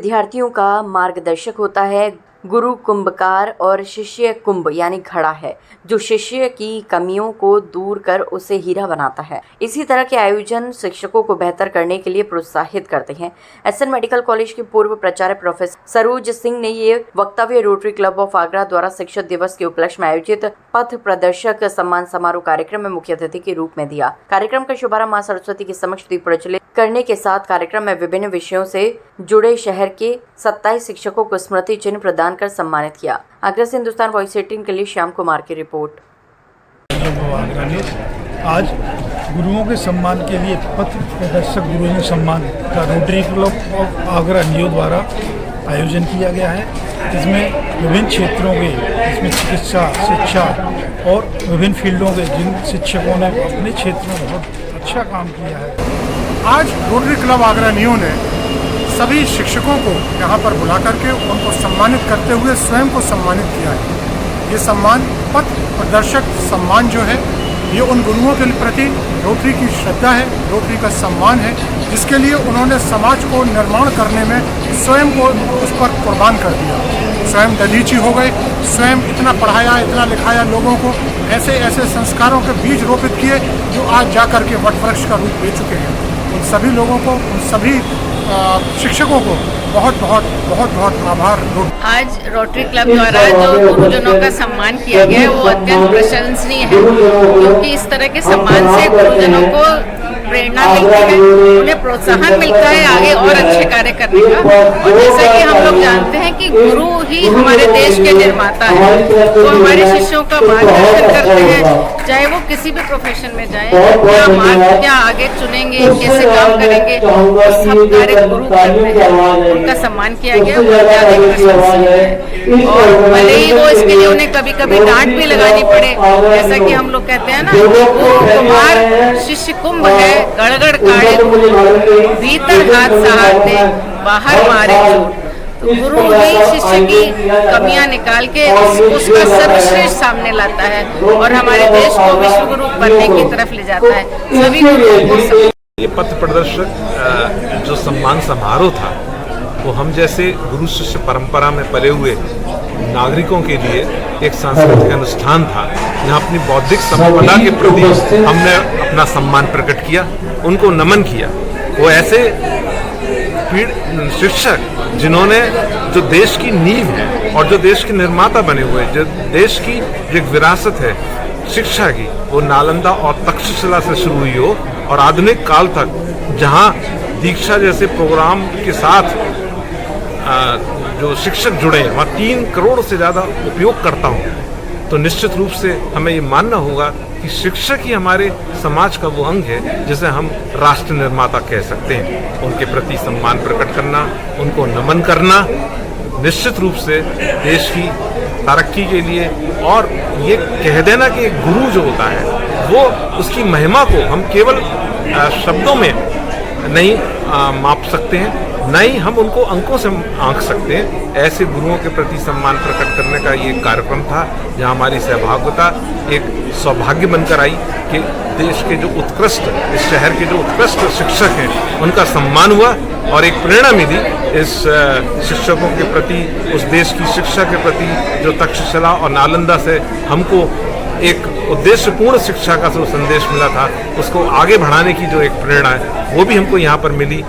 विद्यार्थियों का मार्गदर्शक होता है। गुरु कुंभकार और शिष्य कुंभ यानी घड़ा है, जो शिष्य की कमियों को दूर कर उसे हीरा बनाता है। इसी तरह के आयोजन शिक्षकों को बेहतर करने के लिए प्रोत्साहित करते हैं। एसएन मेडिकल कॉलेज के पूर्व प्राचार्य प्रोफेसर सरोज सिंह ने ये वक्तव्य रोटरी क्लब ऑफ आगरा द्वारा शिक्षक दिवस के उपलक्ष्य में आयोजित पथ प्रदर्शक सम्मान समारोह कार्यक्रम में मुख्य अतिथि के रूप में दिया। कार्यक्रम का शुभारंभ मां सरस्वती के समक्ष दीप प्रज्वलित करने के साथ कार्यक्रम में विभिन्न विषयों से जुड़े शहर के 27 शिक्षकों को स्मृति चिन्ह प्रदान कर सम्मानित किया। आगरा से हिंदुस्तान वॉइस 18 के लिए श्याम कुमार की रिपोर्ट। आज गुरुओं के सम्मान के लिए पथ प्रदर्शक गुरुजन सम्मान का rotary club of Agra neo द्वारा आयोजन किया गया है। इसमें विभिन्न क्षेत्रों के, इसमें चिकित्सा, शिक्षा और विभिन्न फील्डों के जिन शिक्षकों ने अपने क्षेत्र में बहुत अच्छा काम किया है। आज रोटरी क्लब आगरा नियो ने सभी शिक्षकों को यहाँ पर बुला करके उनको सम्मानित करते हुए स्वयं को सम्मानित किया है। ये सम्मान पथ प्रदर्शक सम्मान जो है, ये उन गुरुओं के प्रति रोटरी की श्रद्धा है, रोटरी का सम्मान है, जिसके लिए उन्होंने समाज को निर्माण करने में स्वयं को उस पर कुर्बान कर दिया। स्वयं दलीची हो गए, स्वयं इतना पढ़ाया, इतना लिखाया लोगों को, ऐसे ऐसे संस्कारों के बीज रोपित किए जो आज जाकर के वटवृक्ष का रूप ले चुके हैं। उन सभी लोगों को, उन सभी शिक्षकों को बहुत बहुत आभार। आज रोटरी क्लब द्वारा जो गुरुजनों का सम्मान किया गया है वो अत्यंत प्रशंसनीय है, क्योंकि इस तरह के सम्मान से गुरुजनों को प्रेरणा मिलती है, उन्हें प्रोत्साहन मिलता है आगे और अच्छे कार्य करने का। और जैसा कि हम लोग जानते हैं कि गुरु ही हमारे देश के निर्माता है, वो हमारे शिष्यों का मार्गदर्शन करते हैं, चाहे वो किसी भी प्रोफेशन में जाए, क्या मार्ग क्या आगे चुनेंगे, कैसे काम करेंगे, वो सब कार्य गुरु करते हैं। उनका सम्मान किया गया, वो ज़्यादा प्रशंसनीय है। और भले ही वो इसके लिए उन्हें कभी कभी डांट भी लगानी पड़े, जैसा कि हम लोग कहते हैं ना, गुरु कुमार शिष्य कुंभ है, गड़गड़ काढ़े भीतर हाथ सहारते बाहर मारे चोट। तो गुरु ही शिष्य की कमियां निकाल के उसका सर्वश्रेष्ठ सामने लाता है और हमारे देश को विश्व गुरु बनने की तरफ ले जाता है। सभी गुरुओं को ये पथ प्रदर्शक जो सम्मान समारोह था, वो हम जैसे गुरु शिष्य परंपरा में पले हुए नागरिकों के लिए एक सांस्कृतिक अनुष्ठान था, जहाँ अपनी बौद्धिक संपदा के प्रति हमने अपना सम्मान प्रकट किया, उनको नमन किया। वो ऐसे शिक्षक जिन्होंने जो देश की नींव है और जो देश के निर्माता बने हुए, जो देश की जो एक विरासत है शिक्षा की, वो नालंदा और तक्षशिला से शुरू हुई हो और आधुनिक काल तक जहाँ दीक्षा जैसे प्रोग्राम के साथ जो शिक्षक जुड़े हैं, वहाँ 3 करोड़ से ज़्यादा उपयोग करता हूँ। तो निश्चित रूप से हमें ये मानना होगा कि शिक्षक ही हमारे समाज का वो अंग है जिसे हम राष्ट्र निर्माता कह सकते हैं। उनके प्रति सम्मान प्रकट करना, उनको नमन करना निश्चित रूप से देश की तरक्की के लिए, और ये कह देना कि एक गुरु जो होता है वो उसकी महिमा को हम केवल शब्दों में नहीं माप सकते हैं, न ही हम उनको अंकों से आंक सकते हैं। ऐसे गुरुओं के प्रति सम्मान प्रकट करने का ये कार्यक्रम था, जहाँ हमारी सहभागिता एक सौभाग्य बनकर आई कि देश के जो उत्कृष्ट, इस शहर के जो उत्कृष्ट शिक्षक हैं, उनका सम्मान हुआ और एक प्रेरणा मिली इस शिक्षकों के प्रति, उस देश की शिक्षा के प्रति जो तक्षशिला और नालंदा से हमको एक उद्देश्यपूर्ण शिक्षा का जो संदेश मिला था, उसको आगे बढ़ाने की जो एक प्रेरणा है, वो भी हमको यहाँ पर मिली।